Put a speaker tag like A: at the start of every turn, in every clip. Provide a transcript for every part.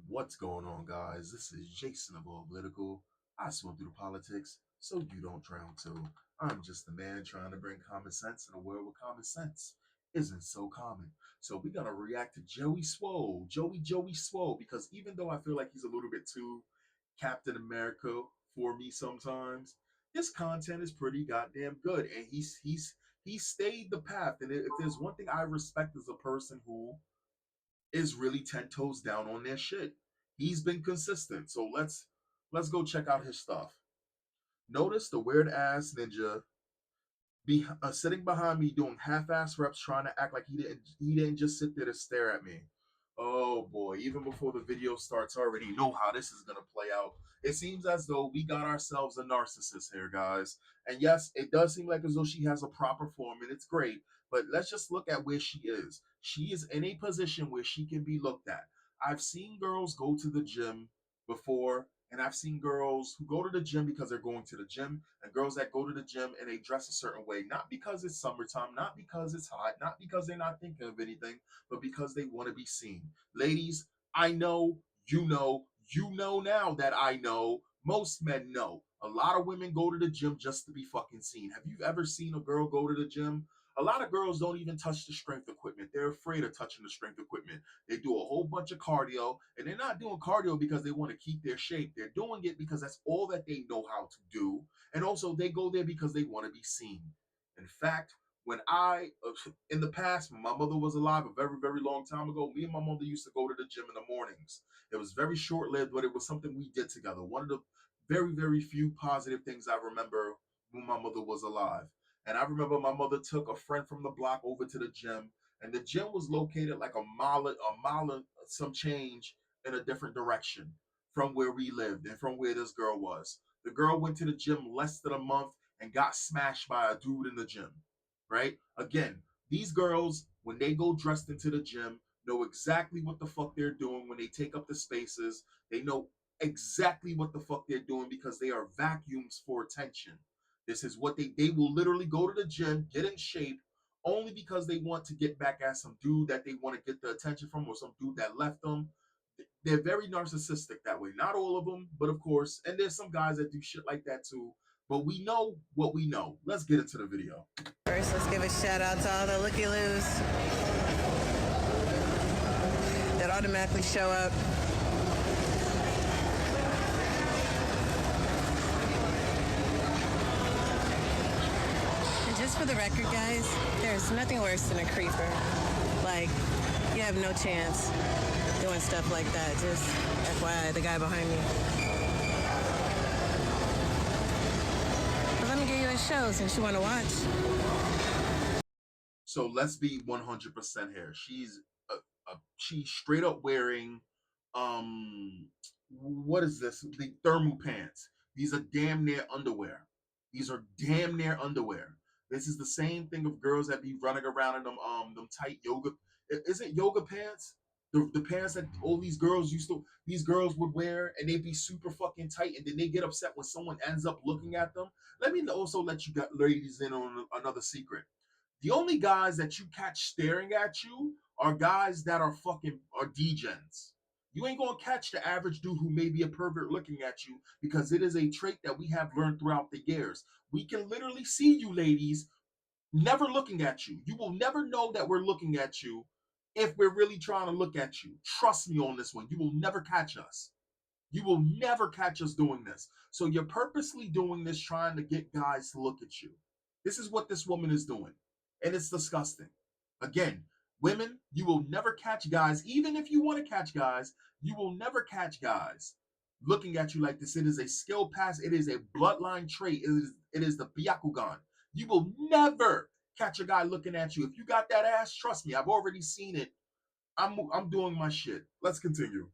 A: What's going on, guys? This is Jason of Auglitical. I swim through the politics so you don't drown too. I'm just a man trying to bring common sense in a world where common sense isn't so common. So we're gonna react to Joey Swole, Joey Swole, because even though I feel like he's a little bit too Captain America for me sometimes, his content is pretty goddamn good, and he stayed the path. And if there's one thing I respect as a person who is really 10 toes down on their shit. He's been consistent. So let's go check out his stuff. Notice the weird ass ninja sitting behind me doing half-ass reps, trying to act like he didn't just sit there to stare at me. Oh boy, even before the video starts, I already know how this is gonna play out. It seems as though we got ourselves a narcissist here, guys. And yes, it does seem like as though she has a proper form, and it's great. But let's just look at where she is. She is in a position where she can be looked at. I've seen girls go to the gym before, and I've seen girls who go to the gym because they're going to the gym, and girls that go to the gym and they dress a certain way, not because it's summertime, not because it's hot, not because they're not thinking of anything, but because they want to be seen. Ladies, I know, you know now that I know, most men know. A lot of women go to the gym just to be fucking seen. Have you ever seen a girl go to the gym? A lot of girls don't even touch the strength equipment. They're afraid of touching the strength equipment. They do a whole bunch of cardio, and they're not doing cardio because they want to keep their shape. They're doing it because that's all that they know how to do. And also, they go there because they want to be seen. In fact, when in the past, when my mother was alive a very, very long time ago, me and my mother used to go to the gym in the mornings. It was very short lived, but it was something we did together. One of the very, very few positive things I remember when my mother was alive. And I remember my mother took a friend from the block over to the gym, and the gym was located like a mile, some change in a different direction from where we lived and from where this girl was. The girl went to the gym less than a month and got smashed by a dude in the gym, right? Again, these girls, when they go dressed into the gym, know exactly what the fuck they're doing when they take up the spaces. They know exactly what the fuck they're doing because they are vacuums for attention. This is what they will literally go to the gym, get in shape, only because they want to get back at some dude that they want to get the attention from or some dude that left them. They're very narcissistic that way. Not all of them, but of course, and there's some guys that do shit like that too. But we know what we know. Let's get into the video.
B: First, let's give a shout out to all the looky-loos that automatically show up. And just for the record, guys, there's nothing worse than a creeper. Like, you have no chance doing stuff like that. Just FYI, the guy behind me. But let me give you a show since you want to watch.
A: So let's be 100% here. She's straight up wearing what is this? The thermal pants. These are damn near underwear. These are damn near underwear. This is the same thing of girls that be running around in them tight yoga. Is it yoga pants? The pants that all these girls would wear, and they'd be super fucking tight, and then they get upset when someone ends up looking at them. Let me also let you ladies in on another secret. The only guys that you catch staring at you are guys that are degens. You ain't gonna catch the average dude who may be a pervert looking at you because it is a trait that we have learned throughout the years. We can literally see you ladies never looking at you. You will never know that we're looking at you if we're really trying to look at you. Trust me on this one. You will never catch us. You will never catch us doing this. So you're purposely doing this trying to get guys to look at you. This is what this woman is doing. And it's disgusting. Again, women, you will never catch guys, even if you want to catch guys, you will never catch guys looking at you like this. It is a skill pass. It is a bloodline trait. It is the Byakugan. You will never catch a guy looking at you. If you got that ass, trust me, I've already seen it. I'm doing my shit. Let's continue.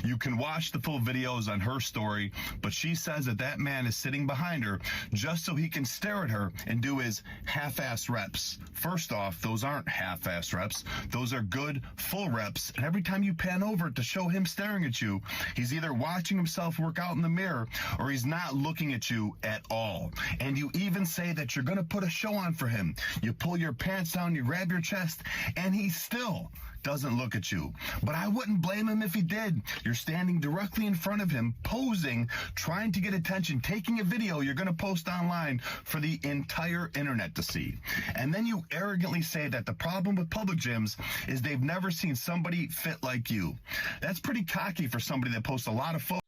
C: You can watch the full videos on her story, but she says that man is sitting behind her just so he can stare at her and do his half-ass reps. First off, those aren't half-ass reps. Those are good, full reps. And every time you pan over to show him staring at you, he's either watching himself work out in the mirror or he's not looking at you at all. And you even say that you're going to put a show on for him. You pull your pants down, you grab your chest, and he still doesn't look at you. But I wouldn't blame him if he did. You're standing directly in front of him, posing, trying to get attention, taking a video you're going to post online for the entire internet to see. And then you arrogantly say that the problem with public gyms is they've never seen somebody fit like you. That's pretty cocky for somebody that posts a lot of photos.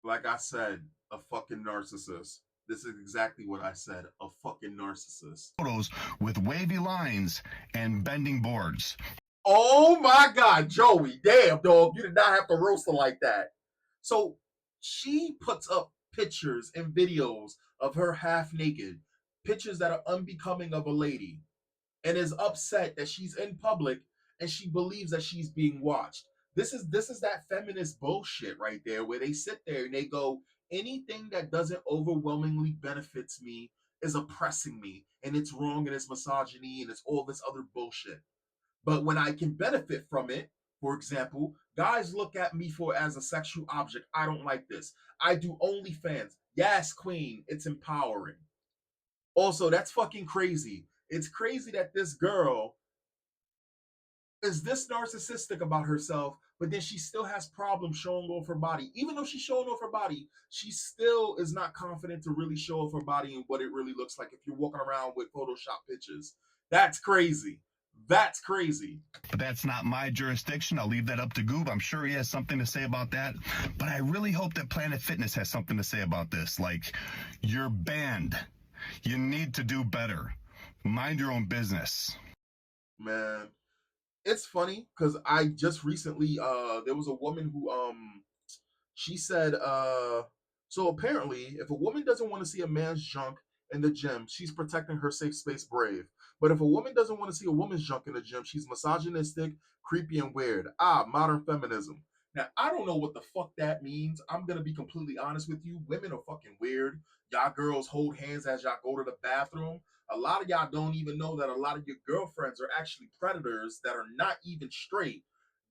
A: Like I said, a fucking narcissist. This is exactly what I said, a fucking narcissist.
C: Photos with wavy lines and bending boards.
A: Oh my God, Joey, damn, dog, you did not have to roast her like that. So she puts up pictures and videos of her half naked, pictures that are unbecoming of a lady, and is upset that she's in public and she believes that she's being watched. This is that feminist bullshit right there where they sit there and they go, anything that doesn't overwhelmingly benefits me is oppressing me and it's wrong and it's misogyny and it's all this other bullshit. But when I can benefit from it, for example, guys look at me for as a sexual object. I don't like this. I do OnlyFans. Yes, queen, it's empowering. Also, that's fucking crazy. It's crazy that this girl is this narcissistic about herself, but then she still has problems showing off her body. Even though she's showing off her body, she still is not confident to really show off her body and what it really looks like if you're walking around with Photoshop pictures. That's crazy. That's crazy.
C: But that's not my jurisdiction. I'll leave that up to Goob. I'm sure he has something to say about that. But I really hope that Planet Fitness has something to say about this. Like, you're banned. You need to do better. Mind your own business.
A: Man, it's funny because I just recently there was a woman who she said so apparently if a woman doesn't want to see a man's junk in the gym, she's protecting her safe space brave. But if a woman doesn't want to see a woman's junk in the gym, she's misogynistic, creepy, and weird. Ah, modern feminism. Now, I don't know what the fuck that means. I'm gonna be completely honest with you. Women are fucking weird. Y'all girls hold hands as y'all go to the bathroom. A lot of y'all don't even know that a lot of your girlfriends are actually predators that are not even straight.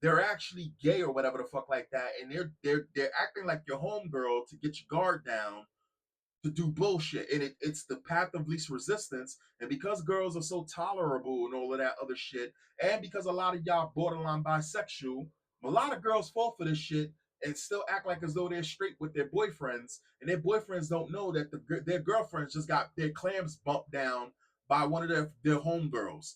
A: They're actually gay or whatever the fuck like that, and they're acting like your homegirl to get your guard down to do bullshit. And it's the path of least resistance. And because girls are so tolerable and all of that other shit, and because a lot of y'all borderline bisexual, a lot of girls fall for this shit and still act like as though they're straight with their boyfriends, and their boyfriends don't know that their girlfriends just got their clams bumped down by one of their homegirls.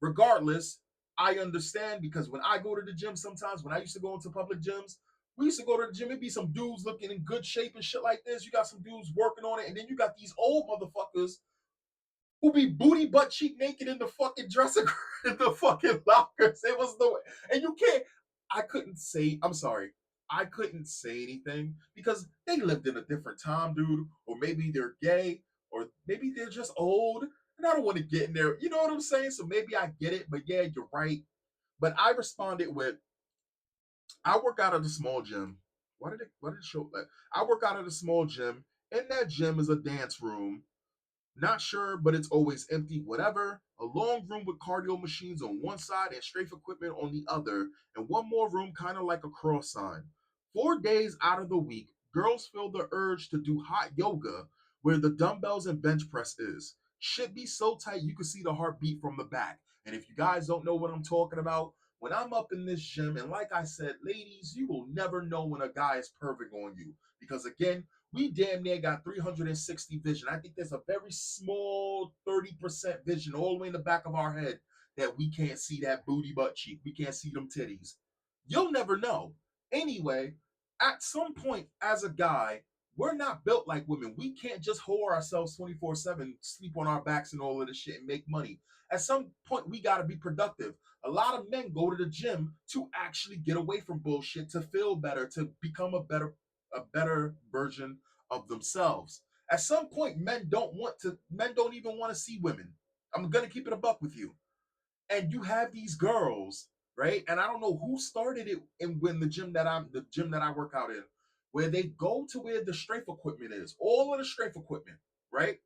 A: Regardless, I understand because when I go to the gym, sometimes when I used to go into public gyms, we used to go to the gym. It'd be some dudes looking in good shape and shit like this. You got some dudes working on it, and then you got these old motherfuckers who be booty butt cheek naked in the fucking dressing in the fucking lockers. It was the way, and you can't. I couldn't say. I'm sorry. I couldn't say anything because they lived in a different time, dude. Or maybe they're gay, or maybe they're just old, and I don't want to get in there. You know what I'm saying? So maybe I get it, but yeah, you're right. But I responded with, I work out at a small gym. Why did it show that? I work out at a small gym. In that gym is a dance room. Not sure, but it's always empty. Whatever. A long room with cardio machines on one side and strafe equipment on the other, and one more room kind of like a cross sign. 4 days out of the week, girls feel the urge to do hot yoga where the dumbbells and bench press is. Should be so tight you can see the heartbeat from the back. And if you guys don't know what I'm talking about, when I'm up in this gym, and like I said, ladies, you will never know when a guy is perfect on you. Because again, we damn near got 360 vision. I think there's a very small 30% vision all the way in the back of our head that we can't see that booty butt cheek. We can't see them titties. You'll never know. Anyway, at some point, as a guy, we're not built like women. We can't just whore ourselves 24/7, sleep on our backs and all of this shit and make money. At some point, we got to be productive. A lot of men go to the gym to actually get away from bullshit, to feel better, to become a better version of themselves. At some point, men don't even want to see women. I'm gonna keep it a buck with you. And you have these girls, right? And I don't know who started it in when the gym that I work out in, where they go to where the strafe equipment is, all of the strafe equipment, right?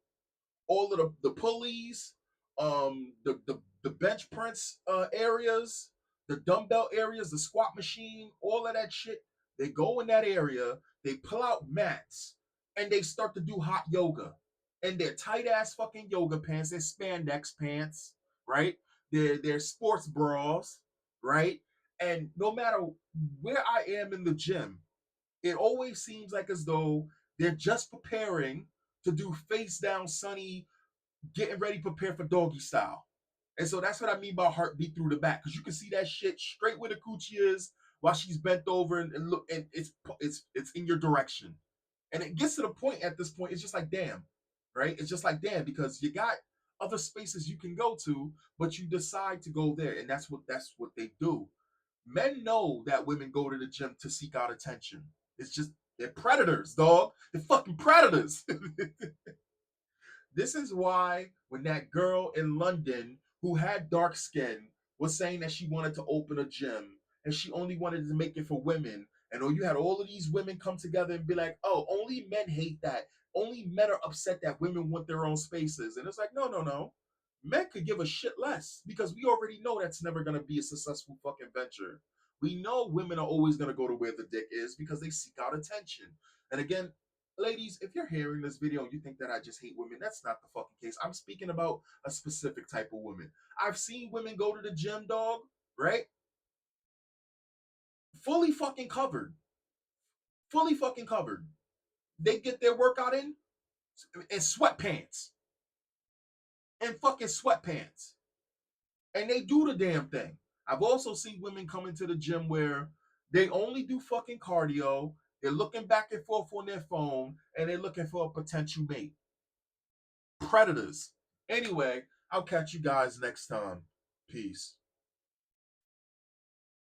A: All of the pulleys, the bench press areas, the dumbbell areas, the squat machine, all of that shit. They go in that area, they pull out mats, and they start to do hot yoga. And they're tight ass fucking yoga pants, they're spandex pants, right? They're sports bras, right? And no matter where I am in the gym, it always seems like as though they're just preparing to do face down sunny, getting ready prepared for doggy style. And so that's what I mean by heartbeat through the back, because you can see that shit straight where the coochie is while she's bent over and look, and it's in your direction. And it gets to the point at this point, it's just like damn, right? It's just like damn, because you got other spaces you can go to, but you decide to go there, and that's what they do. Men know that women go to the gym to seek out attention. It's just they're predators, dog. They're fucking predators. This is why when that girl in London who had dark skin was saying that she wanted to open a gym and she only wanted to make it for women, and you had all of these women come together and be like, "Oh, only men hate that. Only men are upset that women want their own spaces." And it's like, no, no, no. Men could give a shit less because we already know that's never gonna be a successful fucking venture. We know women are always gonna go to where the dick is because they seek out attention. And again, ladies, if you're hearing this video and you think that I just hate women, that's not the fucking case. I'm speaking about a specific type of woman. I've seen women go to the gym, dog, right? Fully fucking covered. Fully fucking covered. They get their workout in sweatpants. In fucking sweatpants. And they do the damn thing. I've also seen women come into the gym where they only do fucking cardio. They're looking back and forth on their phone and they're looking for a potential mate. Predators. Anyway, I'll catch you guys next time. Peace.